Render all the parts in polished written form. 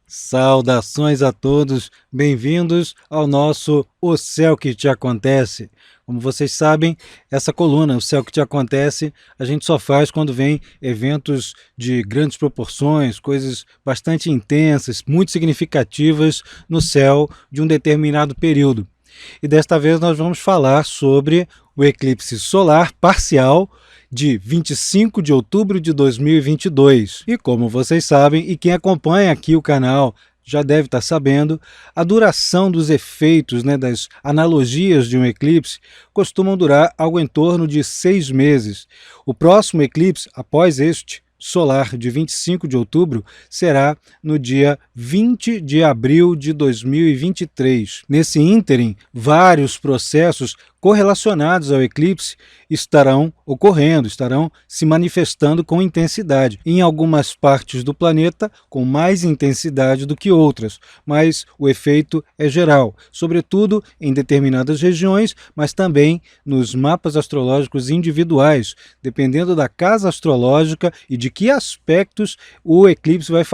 Saudações a todos, bem-vindos ao nosso O Céu que Te Acontece. Como vocês sabem, essa coluna, O Céu que Te Acontece, a gente só faz quando vem eventos de grandes proporções, coisas bastante intensas, muito significativas no céu de um determinado período. E desta vez nós vamos falar sobre o eclipse solar parcial de 25 de outubro de 2022. E como vocês sabem, e quem acompanha aqui o canal já deve estar sabendo, a duração dos efeitos, das analogias de um eclipse costumam durar algo em torno de 6 meses. O próximo eclipse, após este, solar de 25 de outubro, será no dia 20 de abril de 2023. Nesse ínterim, vários processos correlacionados ao eclipse estarão ocorrendo, estarão se manifestando com intensidade. Em algumas partes do planeta, com mais intensidade do que outras, mas o efeito é geral, sobretudo em determinadas regiões, mas também nos mapas astrológicos individuais, dependendo da casa astrológica e de que aspectos o eclipse vai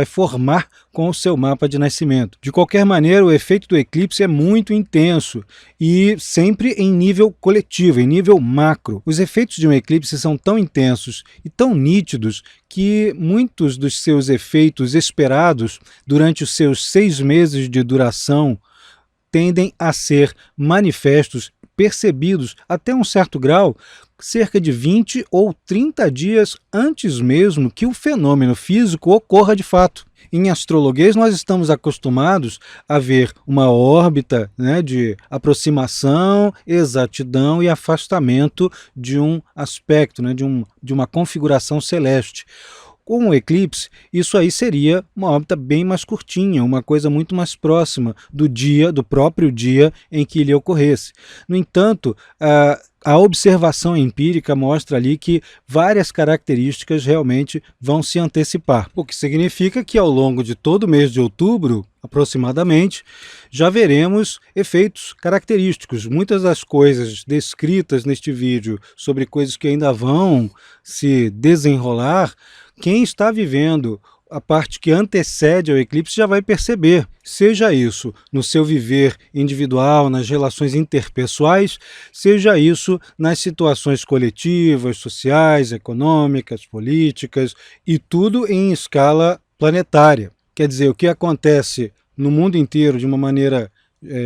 formar com o seu mapa de nascimento. De qualquer maneira, o efeito do eclipse é muito intenso e sempre em nível coletivo, em nível macro. Os efeitos de um eclipse são tão intensos e tão nítidos que muitos dos seus efeitos esperados durante os seus 6 meses de duração tendem a ser manifestos, percebidos até um certo grau, cerca de 20 ou 30 dias antes mesmo que o fenômeno físico ocorra de fato. Em astrologuês, nós estamos acostumados a ver uma órbita de aproximação, exatidão e afastamento de um aspecto, de uma configuração celeste. Com o eclipse, isso aí seria uma órbita bem mais curtinha, uma coisa muito mais próxima do próprio dia em que ele ocorresse. No entanto, a observação empírica mostra ali que várias características realmente vão se antecipar, o que significa que ao longo de todo o mês de outubro, aproximadamente, já veremos efeitos característicos. Muitas das coisas descritas neste vídeo sobre coisas que ainda vão se desenrolar, quem está vivendo a parte que antecede ao eclipse já vai perceber, seja isso no seu viver individual, nas relações interpessoais, seja isso nas situações coletivas, sociais, econômicas, políticas e tudo em escala planetária. Quer dizer, o que acontece no mundo inteiro de uma maneira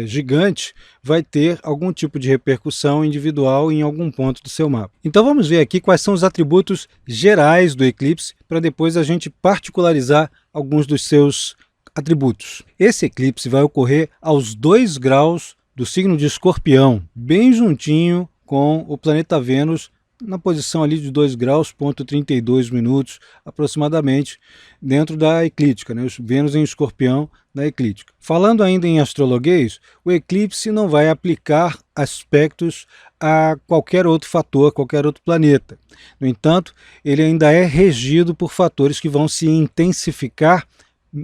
gigante vai ter algum tipo de repercussão individual em algum ponto do seu mapa. Então vamos ver aqui quais são os atributos gerais do eclipse para depois a gente particularizar alguns dos seus atributos. Esse eclipse vai ocorrer aos 2 graus do signo de Escorpião, bem juntinho com o planeta Vênus, na posição ali de 2 graus, 32 minutos aproximadamente, dentro da eclíptica, Vênus em Escorpião na eclíptica. Falando ainda em astrologuês, o eclipse não vai aplicar aspectos a qualquer outro fator, qualquer outro planeta. No entanto, ele ainda é regido por fatores que vão se intensificar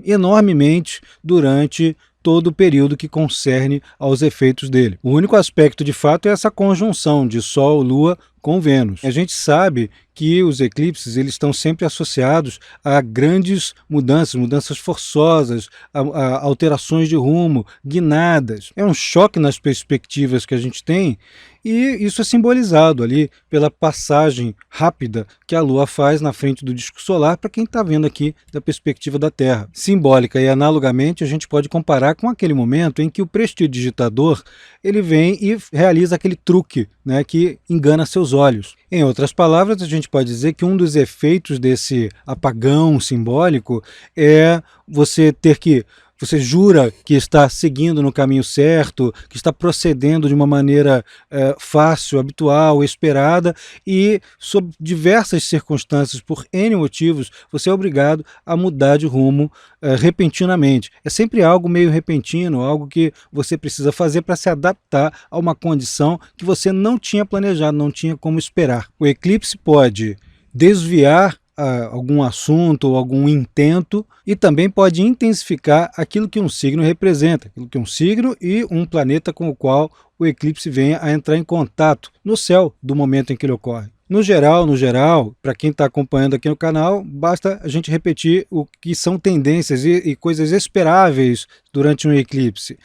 enormemente durante todo o período que concerne aos efeitos dele. O único aspecto de fato é essa conjunção de Sol, Lua com Vênus. A gente sabe que os eclipses eles estão sempre associados a grandes mudanças forçosas, a alterações de rumo, guinadas. É um choque nas perspectivas que a gente tem e isso é simbolizado ali pela passagem rápida que a Lua faz na frente do disco solar para quem está vendo aqui da perspectiva da Terra. Simbólica e analogamente a gente pode comparar com aquele momento em que o prestidigitador ele vem e realiza aquele truque que engana seus olhos. Em outras palavras, a gente pode dizer que um dos efeitos desse apagão simbólico é você jura que está seguindo no caminho certo, que está procedendo de uma maneira fácil, habitual, esperada e, sob diversas circunstâncias, por N motivos, você é obrigado a mudar de rumo repentinamente. É sempre algo meio repentino, algo que você precisa fazer para se adaptar a uma condição que você não tinha planejado, não tinha como esperar. O eclipse pode desviar algum assunto ou algum intento, e também pode intensificar aquilo que um signo representa, aquilo que um signo e um planeta com o qual o eclipse venha a entrar em contato no céu do momento em que ele ocorre. No geral, para quem está acompanhando aqui no canal, basta a gente repetir o que são tendências e coisas esperáveis durante um eclipse.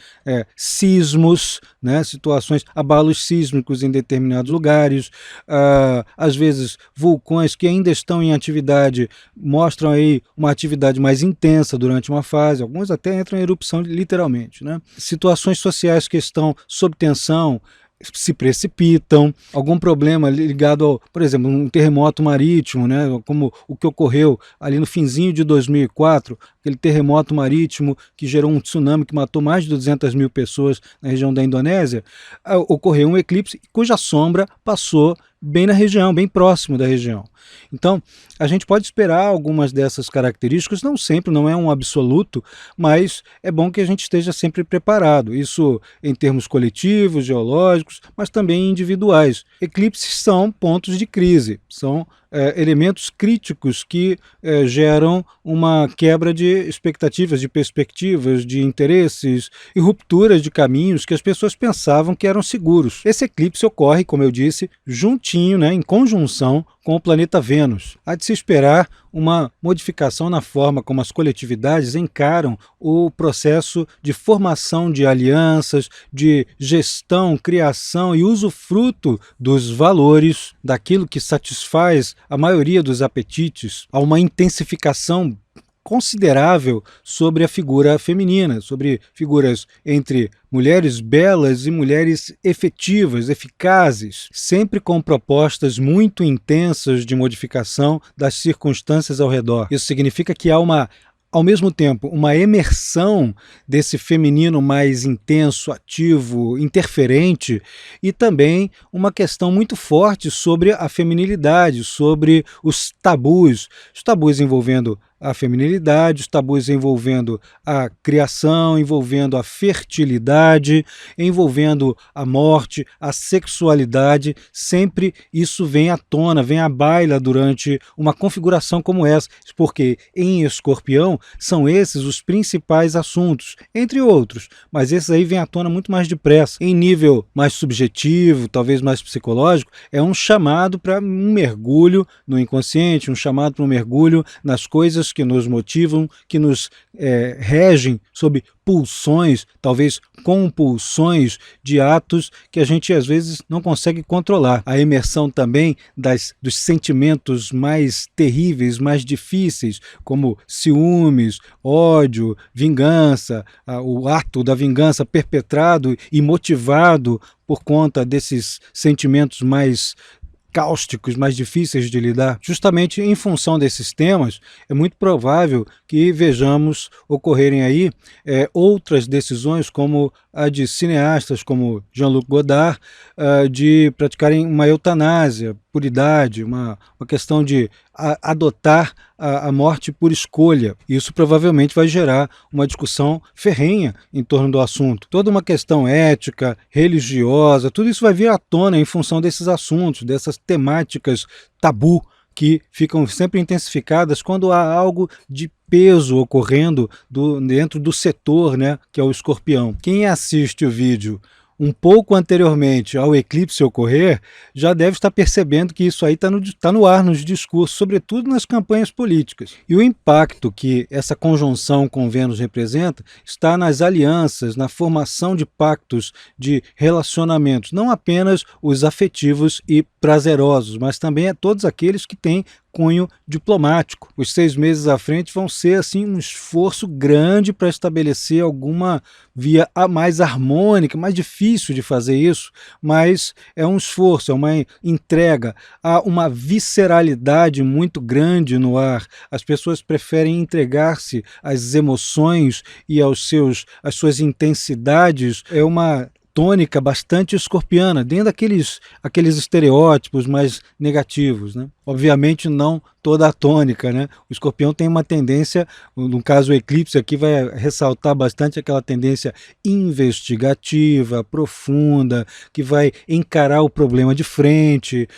Sismos, né, situações, abalos sísmicos em determinados lugares, às vezes vulcões que ainda estão em atividade mostram aí uma atividade mais intensa durante uma fase, alguns até entram em erupção literalmente, né? Situações sociais que estão sob tensão, se precipitam, algum problema ligado ao, por exemplo, um terremoto marítimo, né, como o que ocorreu ali no finzinho de 2004, aquele terremoto marítimo que gerou um tsunami que matou mais de 200 mil pessoas na região da Indonésia, ocorreu um eclipse cuja sombra passou bem na região, bem próximo da região. Então, a gente pode esperar algumas dessas características, não sempre, não é um absoluto, mas é bom que a gente esteja sempre preparado. Isso em termos coletivos, geológicos, mas também individuais. Eclipses são pontos de crise, são elementos críticos que geram uma quebra de expectativas, de perspectivas, de interesses e rupturas de caminhos que as pessoas pensavam que eram seguros. Esse eclipse ocorre, como eu disse, juntinho, né, em conjunção com o planeta Vênus. Há de se esperar uma modificação na forma como as coletividades encaram o processo de formação de alianças, de gestão, criação e usufruto dos valores, daquilo que satisfaz a maioria dos apetites. Há uma intensificação considerável sobre a figura feminina, sobre figuras entre mulheres belas e mulheres efetivas, eficazes, sempre com propostas muito intensas de modificação das circunstâncias ao redor. Isso significa que há ao mesmo tempo, uma emersão desse feminino mais intenso, ativo, interferente, e também uma questão muito forte sobre a feminilidade, sobre os tabus envolvendo a feminilidade, os tabus envolvendo a criação, envolvendo a fertilidade, envolvendo a morte, a sexualidade. Sempre isso vem à tona, vem à baila durante uma configuração como essa, porque em Escorpião são esses os principais assuntos, entre outros, mas esses aí vêm à tona muito mais depressa. Em nível mais subjetivo, talvez mais psicológico, é um chamado para um mergulho no inconsciente, um chamado para um mergulho nas coisas que nos motivam, que nos regem sob pulsões, talvez compulsões de atos que a gente às vezes não consegue controlar. A imersão também dos sentimentos mais terríveis, mais difíceis, como ciúmes, ódio, vingança, o ato da vingança perpetrado e motivado por conta desses sentimentos mais cáusticos, mais difíceis de lidar. Justamente em função desses temas, é muito provável que vejamos ocorrerem aí outras decisões, como a de cineastas como Jean-Luc Godard, de praticarem uma eutanásia por idade, uma questão de adotar a morte por escolha. Isso provavelmente vai gerar uma discussão ferrenha em torno do assunto. Toda uma questão ética, religiosa, tudo isso vai vir à tona em função desses assuntos, dessas temáticas tabu que ficam sempre intensificadas quando há algo de peso ocorrendo dentro do setor, né, que é o Escorpião. Quem assiste o vídeo um pouco anteriormente ao eclipse ocorrer, já deve estar percebendo que isso aí está no ar nos discursos, sobretudo nas campanhas políticas. E o impacto que essa conjunção com Vênus representa está nas alianças, na formação de pactos, de relacionamentos, não apenas os afetivos e prazerosos, mas também todos aqueles que têm cunho diplomático. Os 6 meses à frente vão ser assim um esforço grande para estabelecer alguma via mais harmônica, mais difícil de fazer isso, mas é um esforço, é uma entrega, há uma visceralidade muito grande no ar. As pessoas preferem entregar-se às emoções e às suas intensidades. É uma tônica bastante escorpiana, dentro aqueles estereótipos mais negativos, né? Obviamente não toda a tônica, né? O escorpião tem uma tendência, no caso o eclipse aqui vai ressaltar bastante aquela tendência investigativa, profunda, que vai encarar o problema de frente,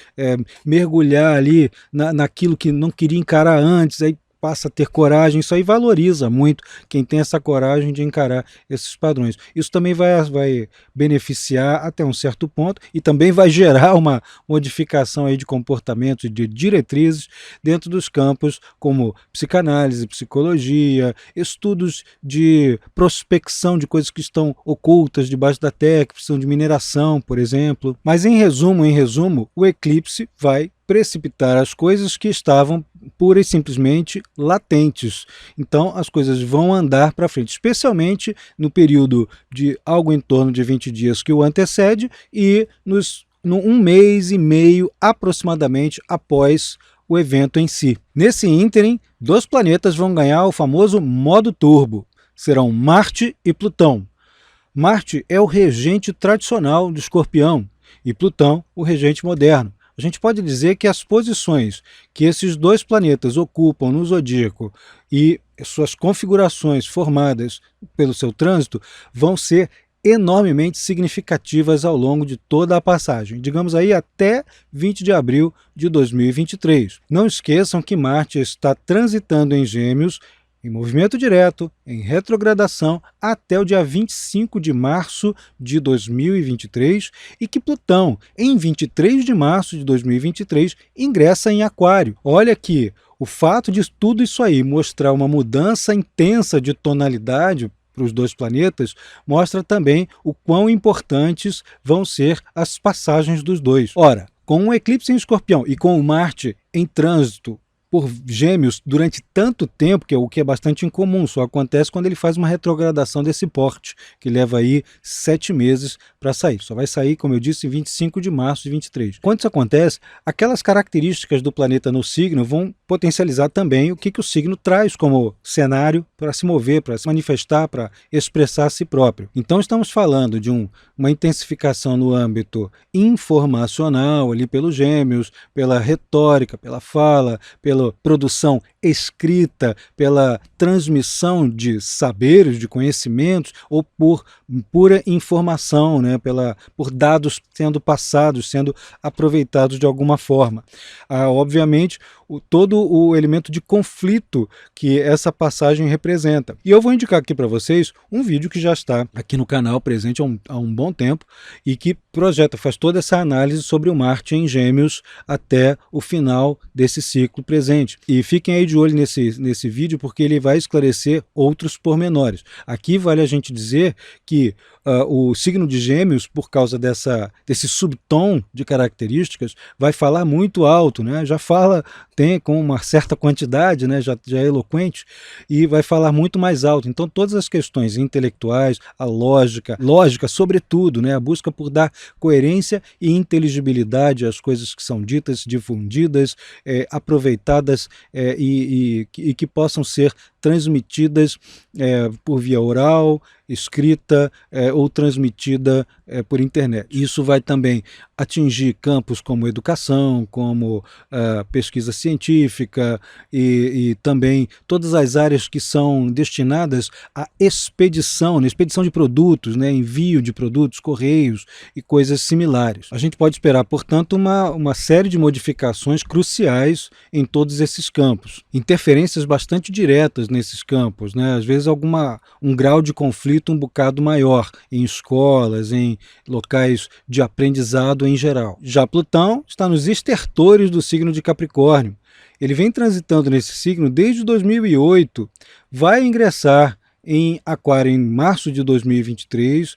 mergulhar ali naquilo que não queria encarar antes, aí passa a ter coragem. Isso aí valoriza muito quem tem essa coragem de encarar esses padrões. Isso também vai beneficiar até um certo ponto e também vai gerar uma modificação aí de comportamentos e de diretrizes dentro dos campos como psicanálise, psicologia, estudos de prospecção de coisas que estão ocultas debaixo da terra, que precisam de mineração, por exemplo. Mas em resumo, o eclipse vai precipitar as coisas que estavam pura e simplesmente latentes. Então as coisas vão andar para frente, especialmente no período de algo em torno de 20 dias que o antecede e no 1 mês e meio aproximadamente após o evento em si. Nesse ínterim, 2 planetas vão ganhar o famoso modo turbo. Serão Marte e Plutão. Marte é o regente tradicional do Escorpião e Plutão o regente moderno. A gente pode dizer que as posições que esses 2 planetas ocupam no zodíaco e suas configurações formadas pelo seu trânsito vão ser enormemente significativas ao longo de toda a passagem, digamos aí até 20 de abril de 2023. Não esqueçam que Marte está transitando em Gêmeos, em movimento direto, em retrogradação, até o dia 25 de março de 2023 e que Plutão, em 23 de março de 2023, ingressa em Aquário. Olha que o fato de tudo isso aí mostrar uma mudança intensa de tonalidade para os 2 planetas, mostra também o quão importantes vão ser as passagens dos dois. Ora, com um eclipse em Escorpião e com o Marte em trânsito por Gêmeos durante tanto tempo, que é o que é bastante incomum, só acontece quando ele faz uma retrogradação desse porte, que leva aí 7 meses para sair. Só vai sair, como eu disse, em 25 de março de 23. Quando isso acontece, aquelas características do planeta no signo vão potencializar também o que o signo traz como cenário para se mover, para se manifestar, para expressar a si próprio. Então estamos falando de uma intensificação no âmbito informacional ali pelos Gêmeos, pela retórica, pela fala, pela produção escrita, pela transmissão de saberes, de conhecimentos, ou por pura informação, né? Por dados sendo passados, sendo aproveitados de alguma forma. Obviamente, todo o elemento de conflito que essa passagem representa. E eu vou indicar aqui para vocês um vídeo que já está aqui no canal presente há um bom tempo e que faz toda essa análise sobre o Marte em Gêmeos até o final desse ciclo presente. E fiquem aí de olho nesse vídeo porque ele vai esclarecer outros pormenores. Aqui vale a gente dizer que o signo de Gêmeos, por causa desse subtom de características, vai falar muito alto, né? Já fala, tem com uma certa quantidade, né? Já é eloquente e vai falar muito mais alto. Então todas as questões intelectuais, a lógica sobretudo, né? A busca por dar coerência e inteligibilidade às coisas que são ditas, difundidas, aproveitadas e que possam ser transmitidas por via oral, escrita ou transmitida por internet. Isso vai também atingir campos como educação, como pesquisa científica e também todas as áreas que são destinadas à expedição, né? Expedição de produtos, né? Envio de produtos, correios e coisas similares. A gente pode esperar, portanto, uma série de modificações cruciais em todos esses campos. Interferências bastante diretas nesses campos, né? Às vezes um grau de conflito um bocado maior em escolas, em locais de aprendizado em geral. Já Plutão está nos estertores do signo de Capricórnio. Ele vem transitando nesse signo desde 2008, vai ingressar em Aquário em março de 2023,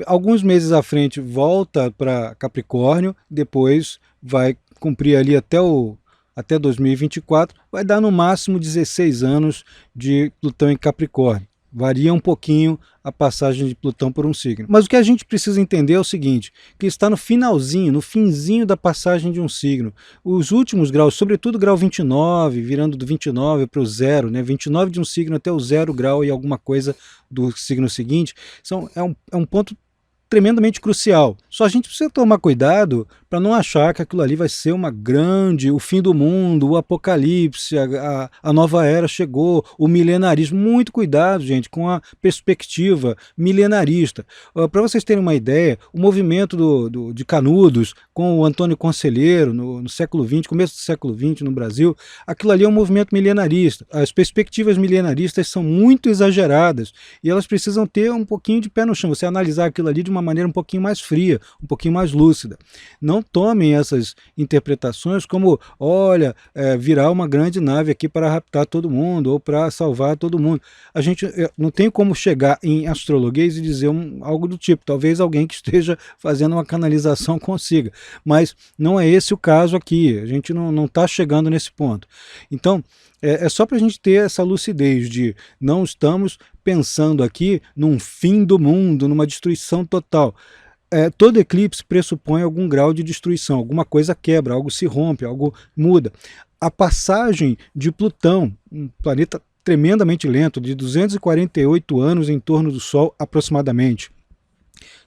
alguns meses à frente volta para Capricórnio, depois vai cumprir ali até 2024, vai dar no máximo 16 anos de Plutão em Capricórnio. Varia um pouquinho a passagem de Plutão por um signo. Mas o que a gente precisa entender é o seguinte, que está no finalzinho, no finzinho da passagem de um signo. Os últimos graus, sobretudo o grau 29, virando do 29 para o 0, né? 29 de um signo até o 0 grau e alguma coisa do signo seguinte, é um ponto tremendamente crucial. Só a gente precisa tomar cuidado para não achar que aquilo ali vai ser o fim do mundo, o apocalipse, a nova era chegou, o milenarismo. Muito cuidado, gente, com a perspectiva milenarista. Para vocês terem uma ideia, o movimento de Canudos, com o Antônio Conselheiro, no século XX, começo do século XX no Brasil, aquilo ali é um movimento milenarista. As perspectivas milenaristas são muito exageradas e elas precisam ter um pouquinho de pé no chão. Você analisar aquilo ali de uma maneira um pouquinho mais fria, um pouquinho mais lúcida. Não tomem essas interpretações como, olha, virá uma grande nave aqui para raptar todo mundo ou para salvar todo mundo. A gente não tem como chegar em astrologuês e dizer algo do tipo. Talvez alguém que esteja fazendo uma canalização consiga, mas não é esse o caso aqui. A gente não está chegando nesse ponto. Então, é só para a gente ter essa lucidez de não estamos pensando aqui num fim do mundo, numa destruição total. Todo eclipse pressupõe algum grau de destruição, alguma coisa quebra, algo se rompe, algo muda. A passagem de Plutão, um planeta tremendamente lento, de 248 anos em torno do Sol aproximadamente,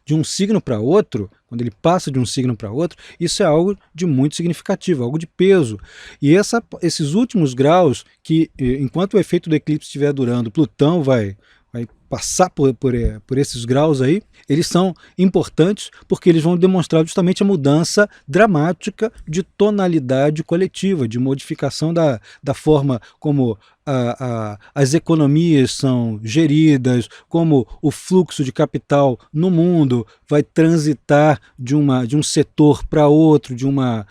de um signo para outro, quando ele passa de um signo para outro, isso é algo de muito significativo, algo de peso. E esses últimos graus, que enquanto o efeito do eclipse estiver durando, Plutão vai passar por esses graus aí, eles são importantes porque eles vão demonstrar justamente a mudança dramática de tonalidade coletiva, de modificação da forma como as economias são geridas, como o fluxo de capital no mundo vai transitar de um setor para outro, de uma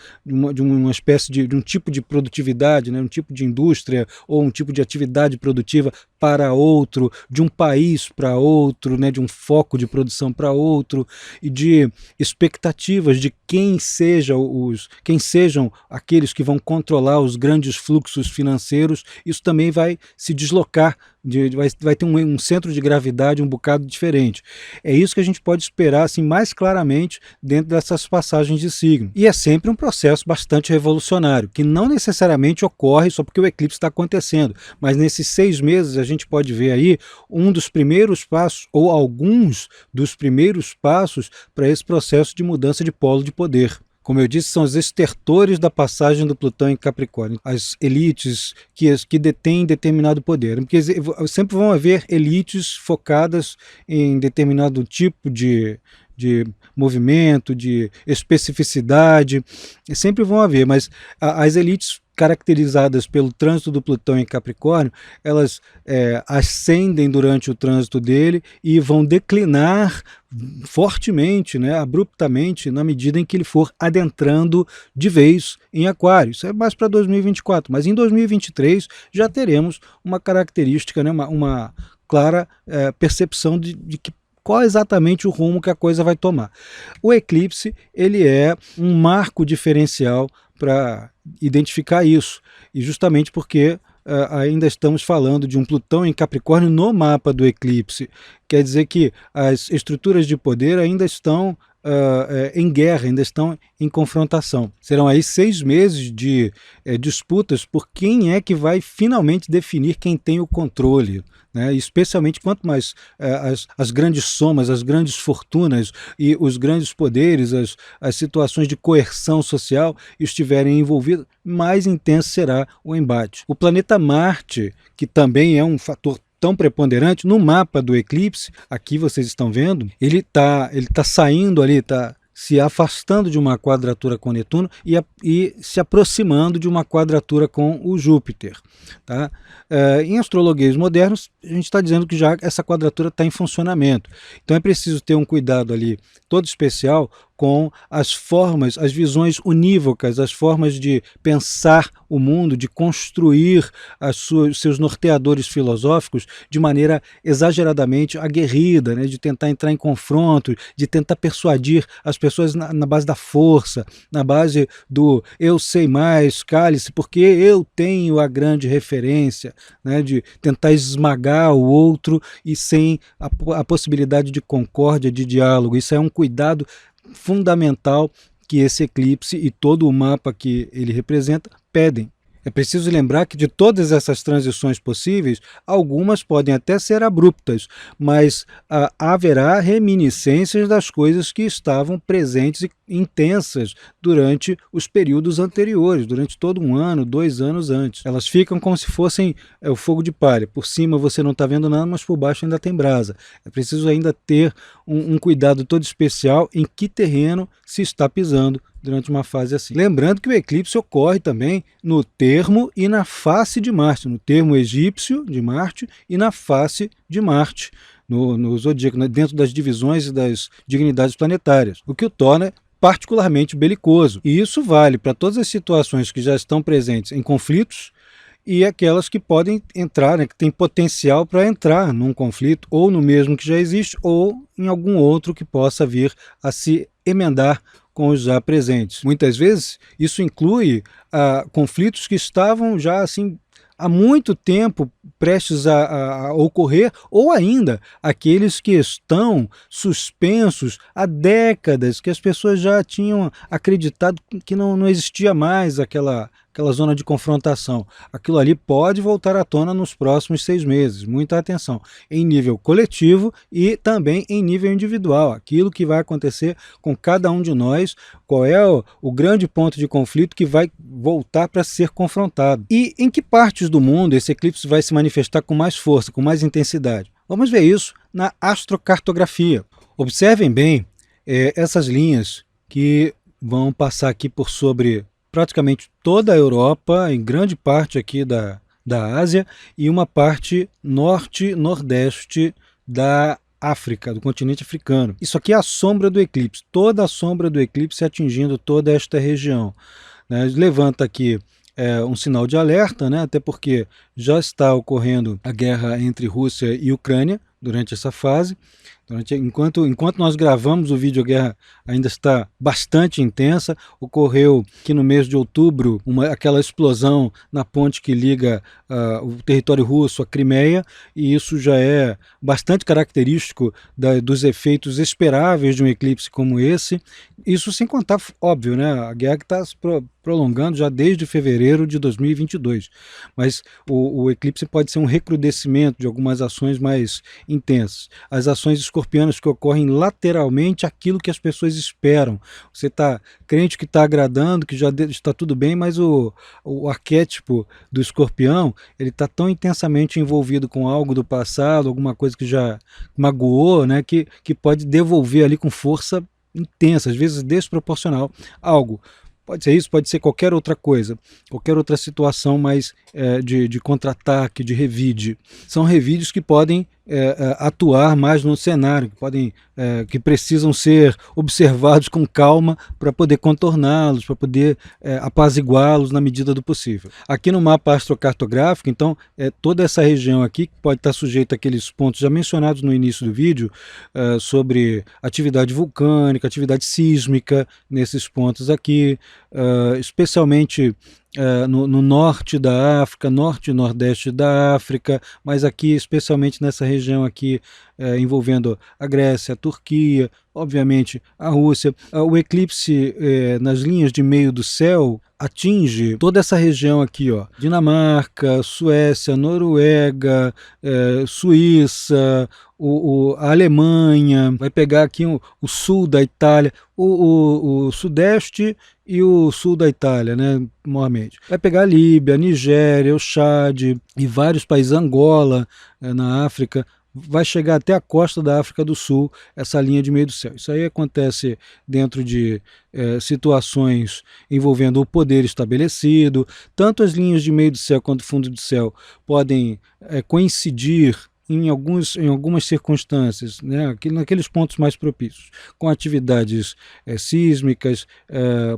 espécie de um tipo de produtividade, né, um tipo de indústria ou um tipo de atividade produtiva para outro, de um país para outro, né, de um foco de produção para outro, e de expectativas de quem sejam aqueles que vão controlar os grandes fluxos financeiros. Isso também vai se deslocar, vai ter um centro de gravidade um bocado diferente. É isso que a gente pode esperar assim, mais claramente dentro dessas passagens de signo. E é sempre um processo bastante revolucionário, que não necessariamente ocorre só porque o eclipse está acontecendo, mas nesses 6 meses a gente pode ver aí um dos primeiros passos, ou alguns dos primeiros passos para esse processo de mudança de polo de poder. Como eu disse, são os estertores da passagem do Plutão em Capricórnio, as elites que detêm determinado poder. Porque sempre vão haver elites focadas em determinado tipo de movimento, de especificidade, sempre vão haver, mas as elites caracterizadas pelo trânsito do Plutão em Capricórnio, elas ascendem durante o trânsito dele e vão declinar fortemente, né, abruptamente, na medida em que ele for adentrando de vez em Aquário. Isso é mais para 2024, mas em 2023 já teremos uma característica, né, uma clara percepção de que qual é exatamente o rumo que a coisa vai tomar. O eclipse, ele é um marco diferencial para identificar isso, e justamente porque ainda estamos falando de um Plutão em Capricórnio no mapa do eclipse. Quer dizer que as estruturas de poder ainda estão em guerra, ainda estão em confrontação. Serão aí 6 meses de disputas por quem é que vai finalmente definir quem tem o controle, né? Especialmente quanto mais as grandes somas, as grandes fortunas e os grandes poderes, as situações de coerção social estiverem envolvidas, mais intenso será o embate. O planeta Marte, que também é um fator tão preponderante, no mapa do eclipse, aqui vocês estão vendo, ele tá saindo ali, está se afastando de uma quadratura com Netuno e se aproximando de uma quadratura com o Júpiter. Tá? Em astrologuês modernos, a gente está dizendo que já essa quadratura está em funcionamento. Então é preciso ter um cuidado ali todo especial com as formas, as visões unívocas, as formas de pensar o mundo, de construir os seus norteadores filosóficos de maneira exageradamente aguerrida, né? De tentar entrar em confronto, de tentar persuadir as pessoas na base da força, na base do eu sei mais, cale-se, porque eu tenho a grande referência, né? De tentar esmagar o outro e sem a possibilidade de concórdia, de diálogo. Isso é um cuidado fundamental que esse eclipse e todo o mapa que ele representa pedem. É preciso lembrar que de todas essas transições possíveis, algumas podem até ser abruptas, mas haverá reminiscências das coisas que estavam presentes e intensas durante os períodos anteriores, durante todo um ano, 2 anos antes. Elas ficam como se fossem o fogo de palha. Por cima você não está vendo nada, mas por baixo ainda tem brasa. É preciso ainda ter um cuidado todo especial em que terreno se está pisando durante uma fase assim. Lembrando que o eclipse ocorre também no termo e na face de Marte, no termo egípcio de Marte e na face de Marte, no zodíaco, dentro das divisões e das dignidades planetárias, o que o torna particularmente belicoso. E isso vale para todas as situações que já estão presentes em conflitos e aquelas que podem entrar, né, que tem potencial para entrar num conflito, ou no mesmo que já existe, ou em algum outro que possa vir a se emendar com os já presentes. Muitas vezes isso inclui conflitos que estavam já assim há muito tempo prestes a ocorrer, ou ainda aqueles que estão suspensos há décadas, que as pessoas já tinham acreditado que não existia mais aquela zona de confrontação. Aquilo ali pode voltar à tona nos próximos 6 meses. Muita atenção. Em nível coletivo e também em nível individual. Aquilo que vai acontecer com cada um de nós, qual é o grande ponto de conflito que vai voltar para ser confrontado. E em que partes do mundo esse eclipse vai se manifestar com mais força, com mais intensidade? Vamos ver isso na astrocartografia. Observem bem essas linhas que vão passar aqui por sobre praticamente toda a Europa, em grande parte aqui da Ásia e uma parte norte-nordeste da África, do continente africano. Isso aqui é a sombra do eclipse, toda a sombra do eclipse atingindo toda esta região, né? Levanta aqui um sinal de alerta, né? Até porque já está ocorrendo a guerra entre Rússia e Ucrânia durante essa fase. Enquanto nós gravamos o vídeo, a guerra ainda está bastante intensa. Ocorreu que no mês de outubro aquela explosão na ponte que liga o território russo à Crimeia, e isso já é bastante característico dos efeitos esperáveis de um eclipse como esse. Isso sem contar, óbvio, né, a guerra que está se prolongando já desde fevereiro de 2022. Mas o eclipse pode ser um recrudescimento de algumas ações mais intensas. As ações escorpianas que ocorrem lateralmente àquilo que as pessoas esperam. Você está crente que está agradando, que já está tudo bem, mas o arquétipo do escorpião, ele está tão intensamente envolvido com algo do passado, alguma coisa que já magoou, né, que pode devolver ali com força intensa, às vezes desproporcional, algo. Pode ser isso, pode ser qualquer outra coisa, qualquer outra situação mais de contra-ataque, de revide. São revides que podem atuar mais no cenário, que precisam ser observados com calma para poder contorná-los, para poder apaziguá-los na medida do possível. Aqui no mapa astrocartográfico, então, toda essa região aqui pode estar sujeita àqueles pontos já mencionados no início do vídeo, sobre atividade vulcânica, atividade sísmica, nesses pontos aqui, especialmente no norte da África, norte e nordeste da África, mas aqui especialmente nessa região aqui envolvendo a Grécia, a Turquia, obviamente a Rússia. O eclipse nas linhas de meio do céu atinge toda essa região aqui, ó, Dinamarca, Suécia, Noruega, Suíça, a Alemanha, vai pegar aqui o sul da Itália, o sudeste e o sul da Itália, né, normalmente. Vai pegar a Líbia, a Nigéria, o Chad e vários países, Angola, na África. Vai chegar até a costa da África do Sul, essa linha de meio do céu. Isso aí acontece dentro de situações envolvendo o poder estabelecido. Tanto as linhas de meio do céu quanto o fundo do céu podem coincidir em algumas circunstâncias, né, naqueles pontos mais propícios, com atividades sísmicas,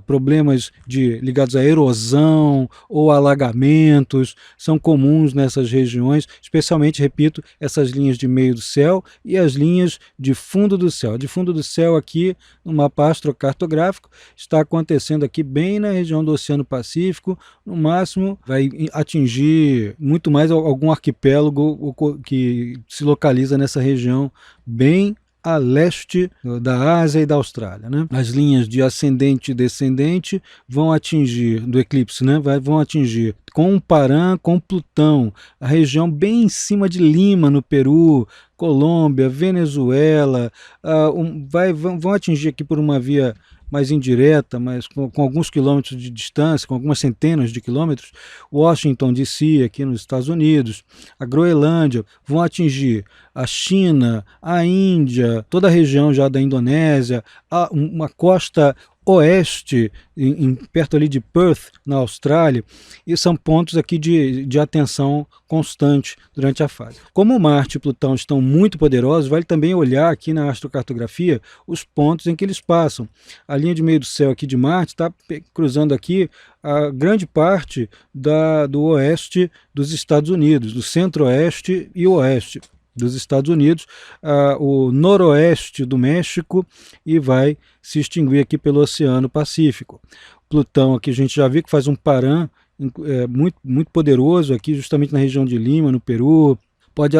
problemas ligados à erosão ou alagamentos, são comuns nessas regiões, especialmente, repito, essas linhas de meio do céu e as linhas de fundo do céu. De fundo do céu aqui, no mapa astrocartográfico, está acontecendo aqui bem na região do Oceano Pacífico, no máximo vai atingir muito mais algum arquipélago que se localiza nessa região bem a leste da Ásia e da Austrália, né? As linhas de ascendente e descendente vão atingir, do eclipse, né? Vão atingir com Paran, com Plutão, a região bem em cima de Lima, no Peru, Colômbia, Venezuela, vão atingir aqui por uma via mais indireta, mas com alguns quilômetros de distância, com algumas centenas de quilômetros, Washington DC, aqui nos Estados Unidos, a Groenlândia, vão atingir a China, a Índia, toda a região já da Indonésia, uma costa oeste, perto ali de Perth, na Austrália, e são pontos aqui de atenção constante durante a fase. Como Marte e Plutão estão muito poderosos, vale também olhar aqui na astrocartografia os pontos em que eles passam. A linha de meio do céu aqui de Marte está cruzando aqui a grande parte do oeste dos Estados Unidos, do centro-oeste e oeste dos Estados Unidos, o noroeste do México, e vai se extinguir aqui pelo Oceano Pacífico. Plutão aqui a gente já viu que faz um Paran muito poderoso aqui justamente na região de Lima, no Peru.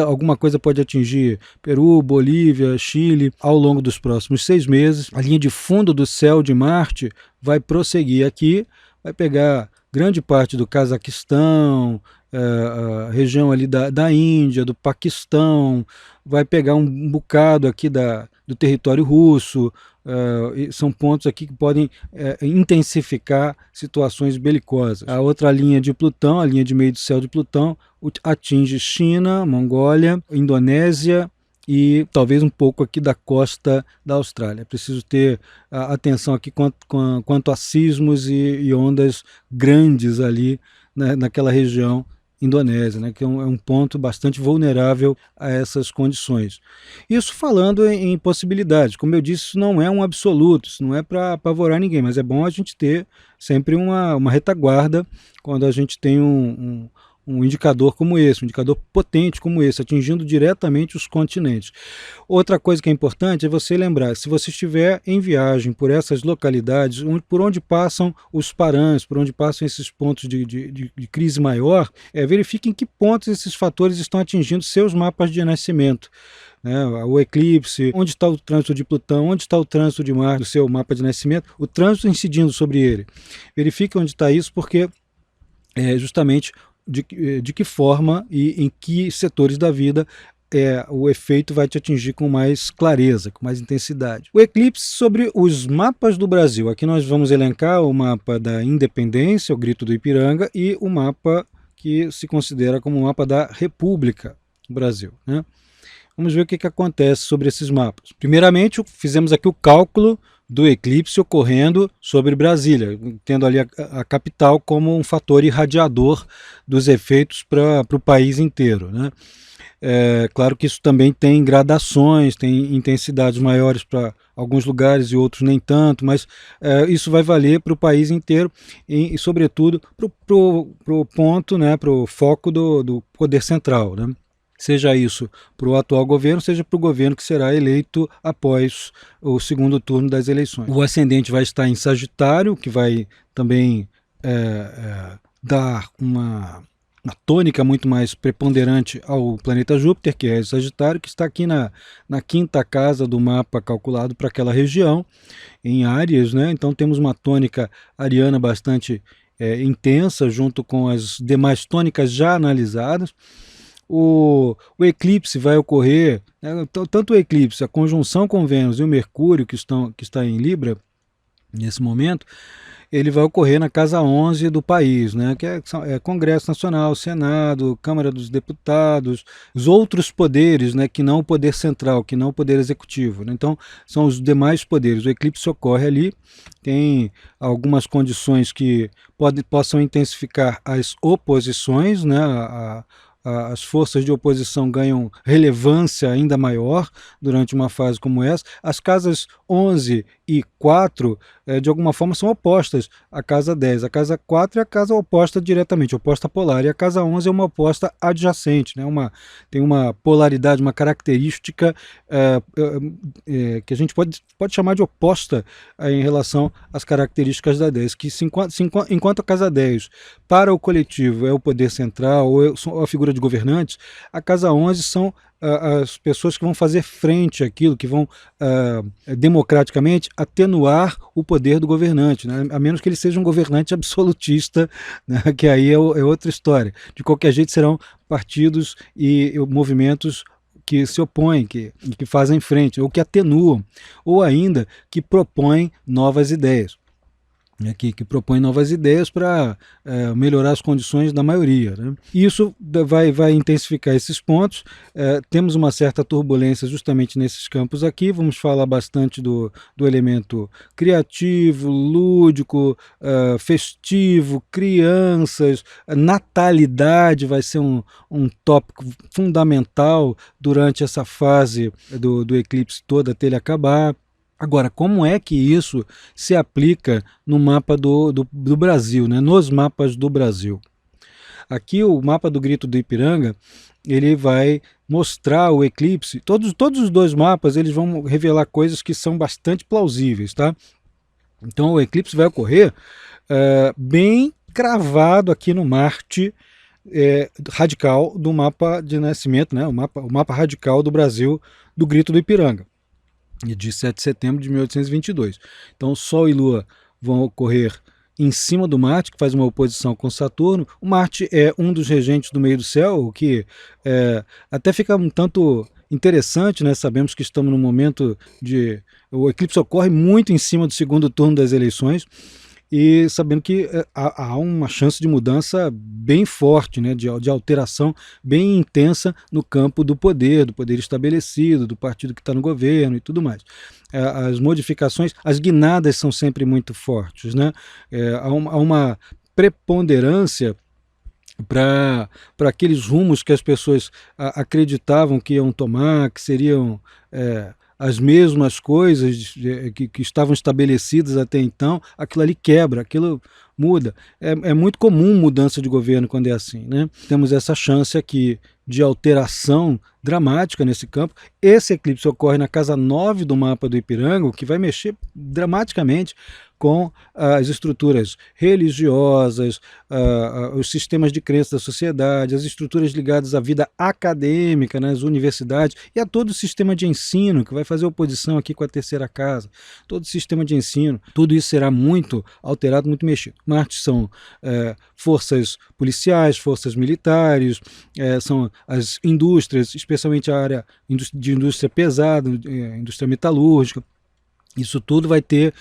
Alguma coisa pode atingir Peru, Bolívia, Chile ao longo dos próximos 6 meses. A linha de fundo do céu de Marte vai prosseguir aqui, vai pegar grande parte do Cazaquistão, a região ali da Índia, do Paquistão, vai pegar um bocado aqui do território russo. São pontos aqui que podem intensificar situações belicosas. A outra linha de Plutão, a linha de meio do céu de Plutão, atinge China, Mongólia, Indonésia e talvez um pouco aqui da costa da Austrália. É preciso ter atenção aqui quanto a sismos e ondas grandes ali naquela região Indonésia, né, que é um ponto bastante vulnerável a essas condições. Isso falando em possibilidades, como eu disse, isso não é um absoluto, isso não é para apavorar ninguém, mas é bom a gente ter sempre uma retaguarda quando a gente tem um indicador como esse, um indicador potente como esse, atingindo diretamente os continentes. Outra coisa que é importante é você lembrar, se você estiver em viagem por essas localidades, por onde passam os Parans, por onde passam esses pontos de crise maior, verifique em que pontos esses fatores estão atingindo seus mapas de nascimento. O eclipse, onde está o trânsito de Plutão, onde está o trânsito de Marte, do seu mapa de nascimento, o trânsito incidindo sobre ele. Verifique onde está isso, porque justamente de que forma e em que setores da vida o efeito vai te atingir com mais clareza, com mais intensidade. O eclipse sobre os mapas do Brasil. Aqui nós vamos elencar o mapa da Independência, o Grito do Ipiranga, e o mapa que se considera como o mapa da República do Brasil, né? Vamos ver o que acontece sobre esses mapas. Primeiramente, fizemos aqui o cálculo do eclipse ocorrendo sobre Brasília, tendo ali a capital como um fator irradiador dos efeitos para o país inteiro, né? Claro que isso também tem gradações, tem intensidades maiores para alguns lugares e outros nem tanto, mas isso vai valer para o país inteiro e sobretudo, para o ponto, né, para o foco do poder central, né? Seja isso para o atual governo, seja para o governo que será eleito após o segundo turno das eleições. O ascendente vai estar em Sagitário, que vai também dar uma tônica muito mais preponderante ao planeta Júpiter, que é Sagitário, que está aqui na quinta casa do mapa calculado para aquela região, em Áries, né? Então temos uma tônica ariana bastante intensa, junto com as demais tônicas já analisadas. O eclipse vai ocorrer, né, tanto o eclipse, a conjunção com Vênus e o Mercúrio, que está em Libra, nesse momento, ele vai ocorrer na casa 11 do país, né, que é Congresso Nacional, Senado, Câmara dos Deputados, os outros poderes, né, que não o poder central, que não o poder executivo, né? Então são os demais poderes. O eclipse ocorre ali, tem algumas condições que possam intensificar as oposições, né, as forças de oposição ganham relevância ainda maior durante uma fase como essa. As casas 11 e 4, de alguma forma, são opostas à casa 10. A casa 4 é a casa oposta diretamente, oposta polar, e a casa 11 é uma oposta adjacente, né? Tem uma polaridade, uma característica que a gente pode chamar de oposta em relação às características da 10, que enquanto a casa 10 para o coletivo é o poder central ou a figura de governantes, a casa 11 são as pessoas que vão fazer frente àquilo, que vão democraticamente atenuar o poder do governante, né? A menos que ele seja um governante absolutista, né? Que aí é outra história. De qualquer jeito serão partidos e movimentos que se opõem, que fazem frente, ou que atenuam, ou ainda que propõem novas ideias. Que propõe novas ideias para melhorar as condições da maioria, né? Isso vai intensificar esses pontos. Temos uma certa turbulência justamente nesses campos aqui. Vamos falar bastante do elemento criativo, lúdico, festivo, crianças, natalidade vai ser um tópico fundamental durante essa fase do eclipse todo até ele acabar. Agora, como é que isso se aplica no mapa do Brasil, né? Nos mapas do Brasil? Aqui o mapa do Grito do Ipiranga, ele vai mostrar o eclipse. Todos os dois mapas eles vão revelar coisas que são bastante plausíveis, tá? Então o eclipse vai ocorrer bem cravado aqui no Marte radical do mapa de nascimento, né? O mapa radical do Brasil do Grito do Ipiranga, de 7 de setembro de 1822. Então Sol e Lua vão ocorrer em cima do Marte, que faz uma oposição com Saturno. O Marte é um dos regentes do meio do céu, o que até fica um tanto interessante, né? Sabemos que estamos num momento de... O eclipse ocorre muito em cima do segundo turno das eleições, e sabendo que há uma chance de mudança bem forte, né, de alteração bem intensa no campo do poder estabelecido, do partido que está no governo e tudo mais. As modificações, as guinadas são sempre muito fortes, né? Há uma preponderância para aqueles rumos que as pessoas acreditavam que iam tomar, que seriam... as mesmas coisas que estavam estabelecidas até então, aquilo ali quebra, aquilo muda. É muito comum mudança de governo quando é assim, né? Temos essa chance aqui de alteração dramática nesse campo. Esse eclipse ocorre na casa 9 do mapa do Ipiranga, o que vai mexer dramaticamente com as estruturas religiosas, os sistemas de crença da sociedade, as estruturas ligadas à vida acadêmica nas universidades e a todo o sistema de ensino, que vai fazer oposição aqui com a terceira casa. Todo o sistema de ensino, tudo isso será muito alterado, muito mexido. Marte são forças policiais, forças militares, são as indústrias, especialmente a área de indústria pesada, indústria metalúrgica. Isso tudo vai ter,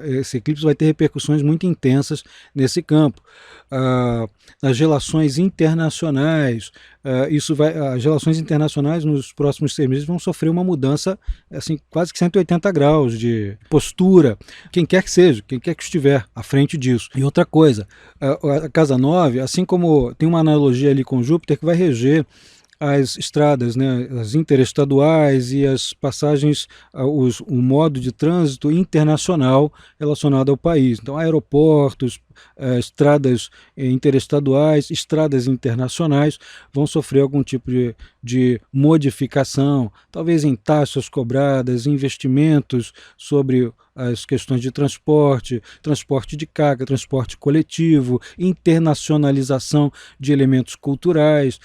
esse eclipse vai ter repercussões muito intensas nesse campo. As relações internacionais, as relações internacionais nos próximos 6 meses vão sofrer uma mudança assim, quase que 180 graus de postura, quem quer que seja, quem quer que estiver à frente disso. E outra coisa, a casa 9, assim como tem uma analogia ali com Júpiter, que vai reger as estradas, né, as interestaduais e as passagens, o modo de trânsito internacional relacionado ao país. Então, aeroportos, estradas interestaduais, estradas internacionais vão sofrer algum tipo de modificação, talvez em taxas cobradas, investimentos sobre as questões de transporte de carga, transporte coletivo, internacionalização de elementos culturais,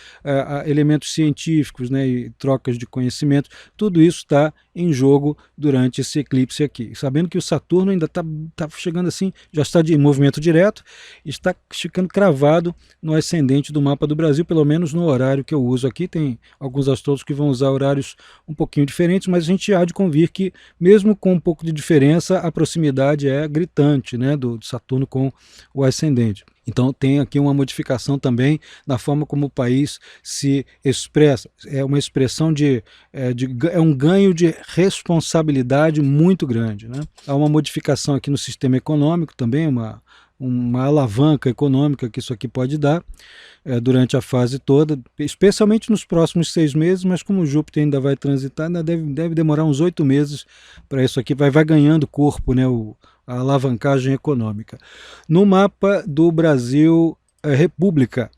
elementos científicos, né, e trocas de conhecimento. Tudo isso está em jogo durante esse eclipse aqui. Sabendo que o Saturno ainda está chegando assim, já está de movimento direto, está ficando cravado no ascendente do mapa do Brasil, pelo menos no horário que eu uso aqui. Tem alguns astrólogos que vão usar horários um pouquinho diferentes, mas a gente há de convir que, mesmo com um pouco de diferença, a proximidade é gritante, né, do Saturno com o ascendente. Então tem aqui uma modificação também na forma como o país se expressa. É uma expressão é um ganho de responsabilidade muito grande, né? Há uma modificação aqui no sistema econômico também, uma alavanca econômica que isso aqui pode dar durante a fase toda, especialmente nos próximos 6 meses, mas como o Júpiter ainda vai transitar, ainda deve demorar uns 8 meses para isso aqui, vai ganhando corpo, né, a alavancagem econômica. No mapa do Brasil República,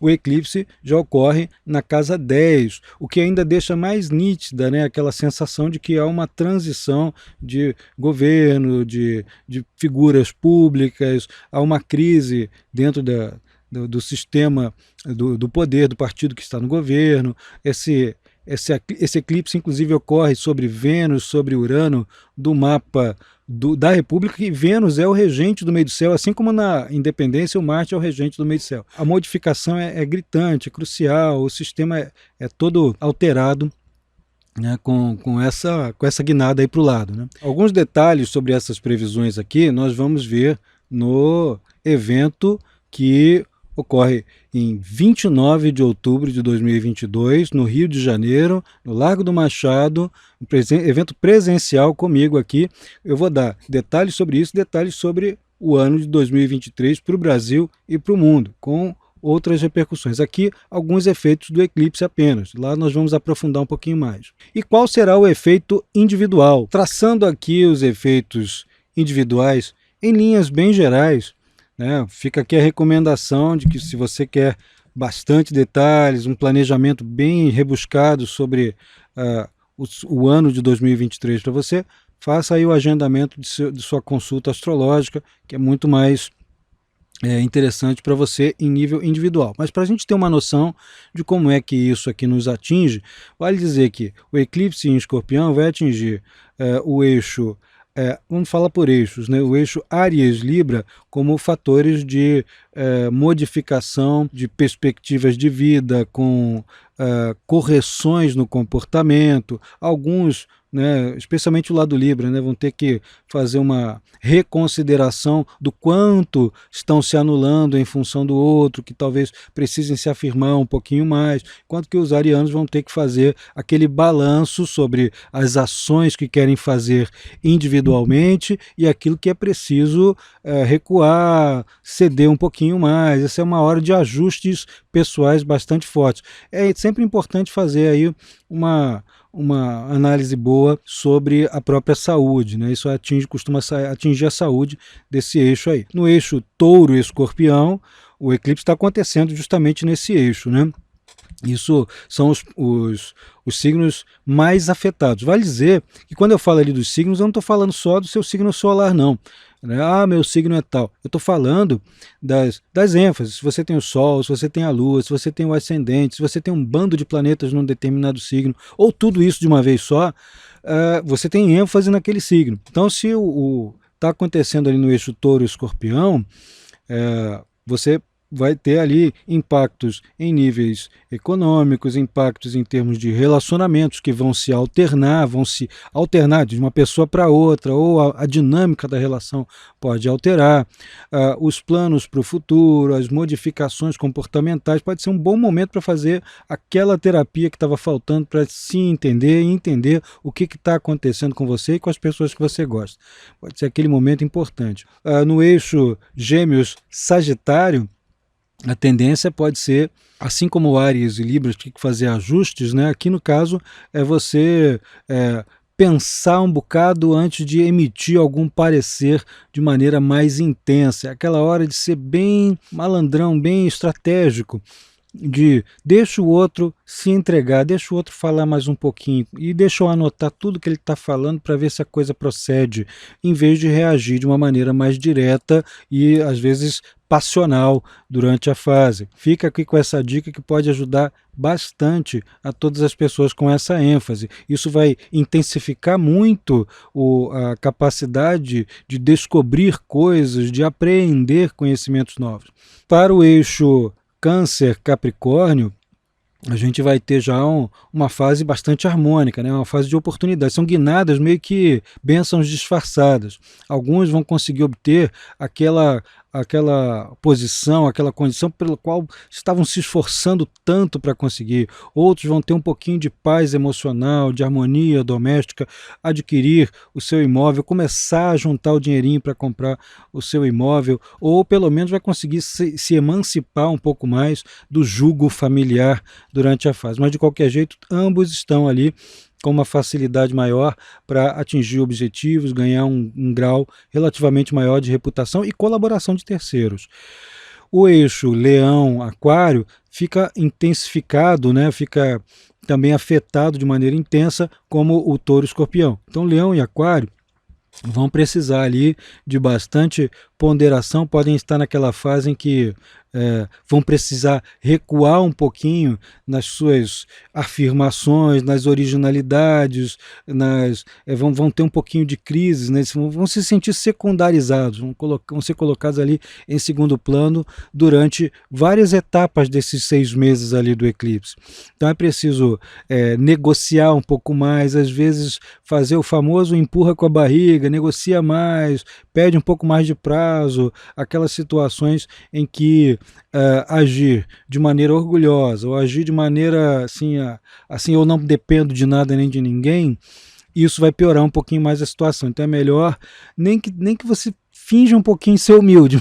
o eclipse já ocorre na casa 10, o que ainda deixa mais nítida, né, aquela sensação de que há uma transição de governo, de figuras públicas, há uma crise dentro do sistema, do poder do partido que está no governo. Esse eclipse, inclusive, ocorre sobre Vênus, sobre Urano, do mapa da República, e Vênus é o regente do meio do céu, assim como na Independência o Marte é o regente do meio do céu. A modificação é gritante, é crucial, o sistema é todo alterado, né, com essa guinada aí para o lado, né? Alguns detalhes sobre essas previsões aqui nós vamos ver no evento que ocorre em 29 de outubro de 2022, no Rio de Janeiro, no Largo do Machado, evento presencial comigo aqui. Eu vou dar detalhes sobre isso, detalhes sobre o ano de 2023 para o Brasil e para o mundo, com outras repercussões. Aqui, alguns efeitos do eclipse apenas. Lá nós vamos aprofundar um pouquinho mais. E qual será o efeito individual? Traçando aqui os efeitos individuais em linhas bem gerais, né? Fica aqui a recomendação de que, se você quer bastante detalhes, um planejamento bem rebuscado sobre o ano de 2023 para você, faça aí o agendamento de sua consulta astrológica, que é muito mais interessante para você em nível individual. Mas para a gente ter uma noção de como é que isso aqui nos atinge, vale dizer que o eclipse em Escorpião vai atingir o eixo, vamos falar por eixos, né? O eixo Áries-Libra como fatores de modificação de perspectivas de vida, com correções no comportamento. Alguns, né, especialmente o lado Libra, né, vão ter que fazer uma reconsideração do quanto estão se anulando em função do outro, que talvez precisem se afirmar um pouquinho mais, enquanto que os arianos vão ter que fazer aquele balanço sobre as ações que querem fazer individualmente e aquilo que é preciso recuar, ceder um pouquinho mais. Essa é uma hora de ajustes pessoais bastante fortes. É sempre importante fazer aí uma análise boa sobre a própria saúde, né? Isso costuma atingir a saúde desse eixo aí. No eixo Touro-Escorpião, o eclipse está acontecendo justamente nesse eixo, né? Isso são os signos mais afetados. Vale dizer que, quando eu falo ali dos signos, eu não estou falando só do seu signo solar, não. Meu signo é tal. Eu estou falando das ênfases. Se você tem o Sol, se você tem a Lua, se você tem o ascendente, se você tem um bando de planetas num determinado signo, ou tudo isso de uma vez só, você tem ênfase naquele signo. Então, se está acontecendo ali no eixo Touro-Escorpião, você vai ter ali impactos em níveis econômicos, impactos em termos de relacionamentos que vão se alternar de uma pessoa para outra, ou a dinâmica da relação pode alterar, os planos para o futuro, as modificações comportamentais. Pode ser um bom momento para fazer aquela terapia que estava faltando para se entender e entender o que está acontecendo com você e com as pessoas que você gosta. Pode ser aquele momento importante. No eixo Gêmeos-Sagitário, a tendência pode ser, assim como o Áries e Libra tem que fazer ajustes, né? Aqui no caso é você pensar um bocado antes de emitir algum parecer de maneira mais intensa. É aquela hora de ser bem malandrão, bem estratégico, de deixa o outro se entregar, deixa o outro falar mais um pouquinho e deixa eu anotar tudo que ele está falando para ver se a coisa procede, em vez de reagir de uma maneira mais direta e às vezes passional durante a fase. Fica aqui com essa dica que pode ajudar bastante a todas as pessoas com essa ênfase. Isso vai intensificar muito a capacidade de descobrir coisas, de apreender conhecimentos novos. Para o eixo Câncer-Capricórnio, a gente vai ter já uma fase bastante harmônica, né? Uma fase de oportunidade. São guinadas meio que bênçãos disfarçadas. Alguns vão conseguir obter aquela posição, aquela condição pela qual estavam se esforçando tanto para conseguir. Outros vão ter um pouquinho de paz emocional, de harmonia doméstica, adquirir o seu imóvel, começar a juntar o dinheirinho para comprar o seu imóvel, ou pelo menos vai conseguir se emancipar um pouco mais do jugo familiar durante a fase. Mas de qualquer jeito, ambos estão ali com uma facilidade maior para atingir objetivos, ganhar um grau relativamente maior de reputação e colaboração de terceiros. O eixo Leão-Aquário fica intensificado, né? Fica também afetado de maneira intensa, como o Touro-Escorpião. Então, Leão e Aquário vão precisar ali de bastante ponderação, podem estar naquela fase em que vão precisar recuar um pouquinho nas suas afirmações, nas originalidades, vão ter um pouquinho de crise, né? Vão se sentir secundarizados, vão ser colocados ali em segundo plano durante várias etapas desses 6 meses ali do eclipse. Então é preciso negociar um pouco mais, às vezes fazer o famoso empurra com a barriga, negocia mais, pede um pouco mais de prazo, aquelas situações em que agir de maneira orgulhosa ou agir de maneira assim eu não dependo de nada nem de ninguém, isso vai piorar um pouquinho mais a situação. Então é melhor nem que você finja um pouquinho ser humilde,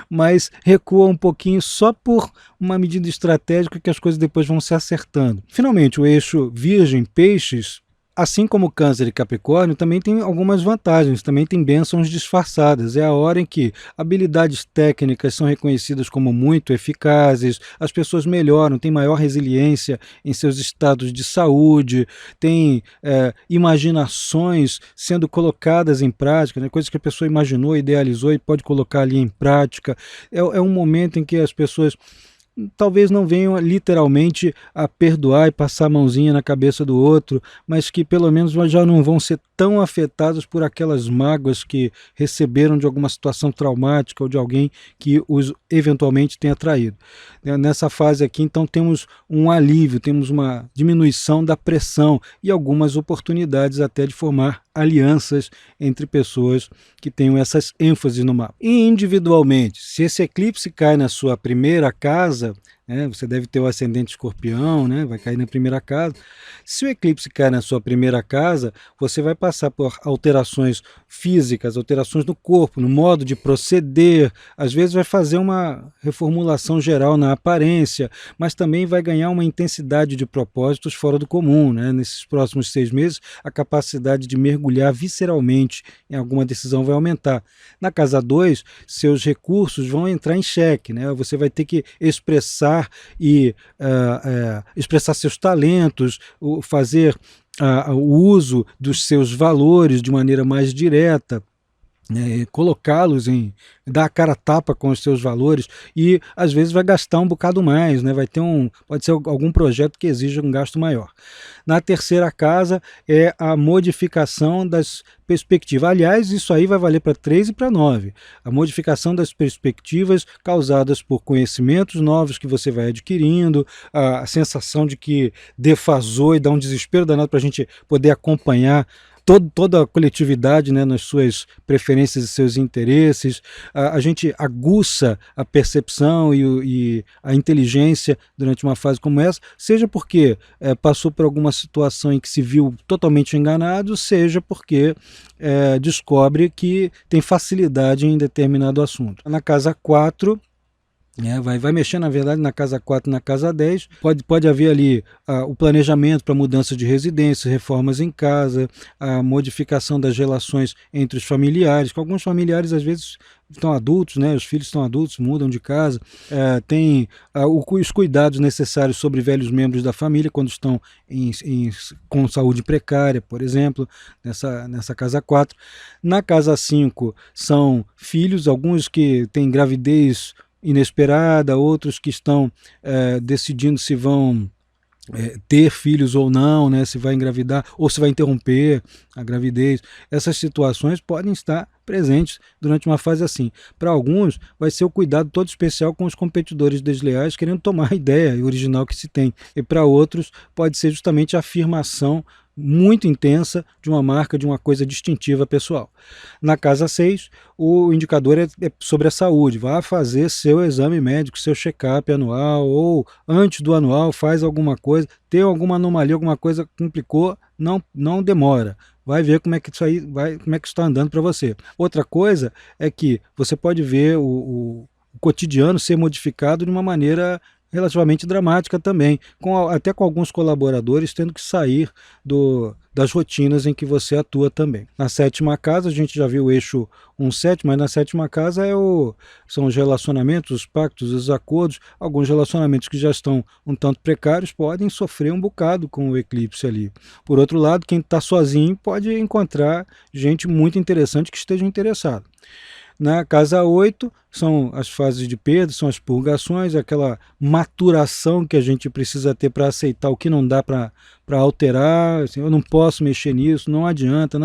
mas recua um pouquinho só por uma medida estratégica que as coisas depois vão se acertando. Finalmente, o eixo Virgem-Peixes, assim como Câncer e Capricórnio, também tem algumas vantagens, também tem bênçãos disfarçadas. É a hora em que habilidades técnicas são reconhecidas como muito eficazes, as pessoas melhoram, têm maior resiliência em seus estados de saúde, têm imaginações sendo colocadas em prática, né? Coisas que a pessoa imaginou, idealizou e pode colocar ali em prática. É um momento em que as pessoas talvez não venham literalmente a perdoar e passar a mãozinha na cabeça do outro, mas que pelo menos já não vão ser tão afetados por aquelas mágoas que receberam de alguma situação traumática ou de alguém que os eventualmente tenha traído. Nessa fase aqui, então, temos um alívio, temos uma diminuição da pressão e algumas oportunidades até de formar alianças entre pessoas que tenham essas ênfases no mapa. E individualmente, se esse eclipse cai na sua primeira casa, você deve ter o ascendente Escorpião, né? Vai cair na primeira casa. Se o eclipse cai na sua primeira casa, você vai passar por alterações físicas, alterações no corpo, no modo de proceder, às vezes vai fazer uma reformulação geral na aparência, mas também vai ganhar uma intensidade de propósitos fora do comum, né? Nesses próximos 6 meses, a capacidade de mergulhar visceralmente em alguma decisão vai aumentar. Na casa 2, seus recursos vão entrar em xeque, né? Você vai ter que expressar expressar seus talentos, fazer o uso dos seus valores de maneira mais direta, colocá-los dar a cara a tapa com os seus valores e às vezes vai gastar um bocado mais, né? Pode ser algum projeto que exija um gasto maior. Na terceira casa é a modificação das perspectivas. Aliás, isso aí vai valer para 3 e para 9. A modificação das perspectivas causadas por conhecimentos novos que você vai adquirindo, a sensação de que defasou e dá um desespero danado para a gente poder acompanhar toda a coletividade, né, nas suas preferências e seus interesses. A gente aguça a percepção e a inteligência durante uma fase como essa, seja porque passou por alguma situação em que se viu totalmente enganado, seja porque descobre que tem facilidade em determinado assunto. Na casa 4, vai mexer, na verdade, na casa 4 e na casa 10. Pode haver ali o planejamento para mudança de residência, reformas em casa, a modificação das relações entre os familiares, que alguns familiares às vezes estão adultos, né? Os filhos estão adultos, mudam de casa, tem os cuidados necessários sobre velhos membros da família quando estão com saúde precária, por exemplo, nessa casa 4. Na casa 5 são filhos, alguns que têm gravidez inesperada, outros que estão decidindo se vão ter filhos ou não, né, se vai engravidar ou se vai interromper a gravidez. Essas situações podem estar presentes durante uma fase assim. Para alguns, vai ser o cuidado todo especial com os competidores desleais querendo tomar a ideia original que se tem. E para outros, pode ser justamente a afirmação muito intensa de uma marca, de uma coisa distintiva pessoal. Na casa 6, o indicador é sobre a saúde. Vá fazer seu exame médico, seu check-up anual, ou antes do anual faz alguma coisa, tem alguma anomalia, alguma coisa complicou, não demora. Vai ver como é que isso aí como é que está andando para você. Outra coisa é que você pode ver o cotidiano ser modificado de uma maneira relativamente dramática também, até com alguns colaboradores tendo que sair das rotinas em que você atua também. Na 7ª casa, a gente já viu o eixo 1-7, mas na 7ª casa são os relacionamentos, os pactos, os acordos. Alguns relacionamentos que já estão um tanto precários podem sofrer um bocado com o eclipse ali. Por outro lado, quem está sozinho pode encontrar gente muito interessante que esteja interessado. Na casa 8 são as fases de perda, são as purgações, aquela maturação que a gente precisa ter para aceitar o que não dá para alterar, assim, eu não posso mexer nisso, não adianta,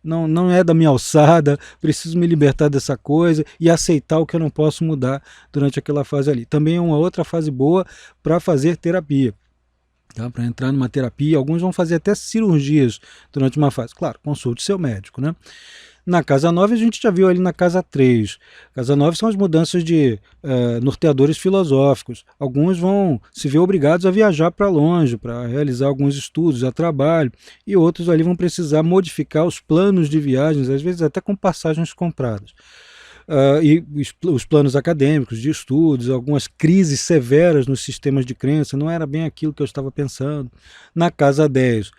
não é da minha alçada, preciso me libertar dessa coisa e aceitar o que eu não posso mudar durante aquela fase ali. Também é uma outra fase boa para fazer terapia. Tá, para entrar numa terapia, alguns vão fazer até cirurgias durante uma fase. Claro, consulte seu médico, né? Na casa 9 a gente já viu ali na casa 3. Casa 9 são as mudanças de norteadores filosóficos. Alguns vão se ver obrigados a viajar para longe, para realizar alguns estudos, a trabalho, e outros ali vão precisar modificar os planos de viagens, às vezes até com passagens compradas. E os planos acadêmicos, de estudos, algumas crises severas nos sistemas de crença, não era bem aquilo que eu estava pensando. Na casa 10,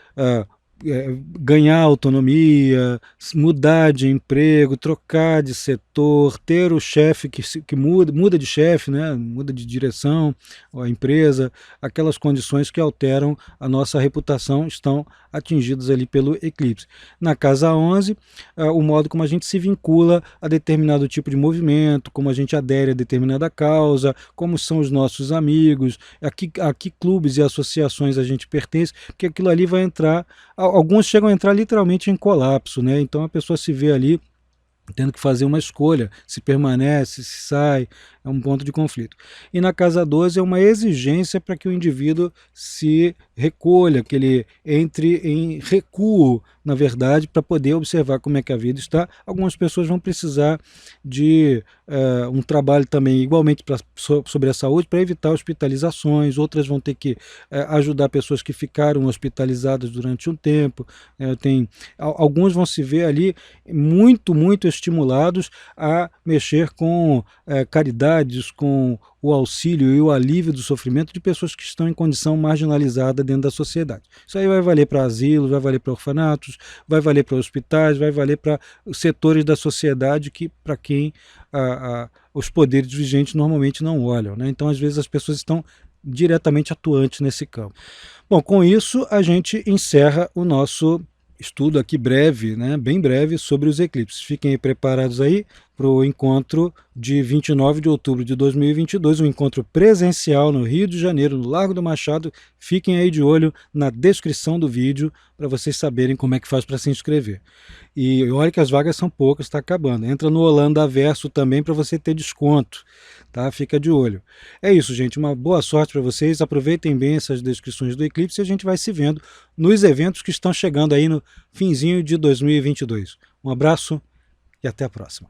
ganhar autonomia, mudar de emprego, trocar de setor, ter o chefe que muda de chefe, né? Muda de direção, a empresa, aquelas condições que alteram a nossa reputação estão atingidas ali pelo eclipse. Na casa 11, o modo como a gente se vincula a determinado tipo de movimento, como a gente adere a determinada causa, como são os nossos amigos, a que clubes e associações a gente pertence, porque aquilo ali vai entrar, alguns chegam a entrar literalmente em colapso, né? Então a pessoa se vê ali tendo que fazer uma escolha, se permanece, se sai, é um ponto de conflito. E na casa 12 é uma exigência para que o indivíduo se recolha, que ele entre em recuo, na verdade, para poder observar como é que a vida está. Algumas pessoas vão precisar de um trabalho também igualmente sobre a saúde para evitar hospitalizações, outras vão ter que ajudar pessoas que ficaram hospitalizadas durante um tempo. Alguns vão se ver ali muito estimulados a mexer com caridades, com o auxílio e o alívio do sofrimento de pessoas que estão em condição marginalizada dentro da sociedade. Isso aí vai valer para asilos, vai valer para orfanatos, vai valer para hospitais, vai valer para setores da sociedade que, para quem os poderes vigentes normalmente não olham, né? Então, às vezes, as pessoas estão diretamente atuantes nesse campo. Bom, com isso a gente encerra o nosso estudo aqui breve, né, bem breve, sobre os eclipses. Fiquem preparados aí para o encontro de 29 de outubro de 2022, um encontro presencial no Rio de Janeiro, no Largo do Machado. Fiquem aí de olho na descrição do vídeo para vocês saberem como é que faz para se inscrever. E olha que as vagas são poucas, está acabando. Entra no Holanda Verso também para você ter desconto, tá? Fica de olho. É isso, gente. Uma boa sorte para vocês. Aproveitem bem essas descrições do eclipse e a gente vai se vendo nos eventos que estão chegando aí no finzinho de 2022. Um abraço e até a próxima.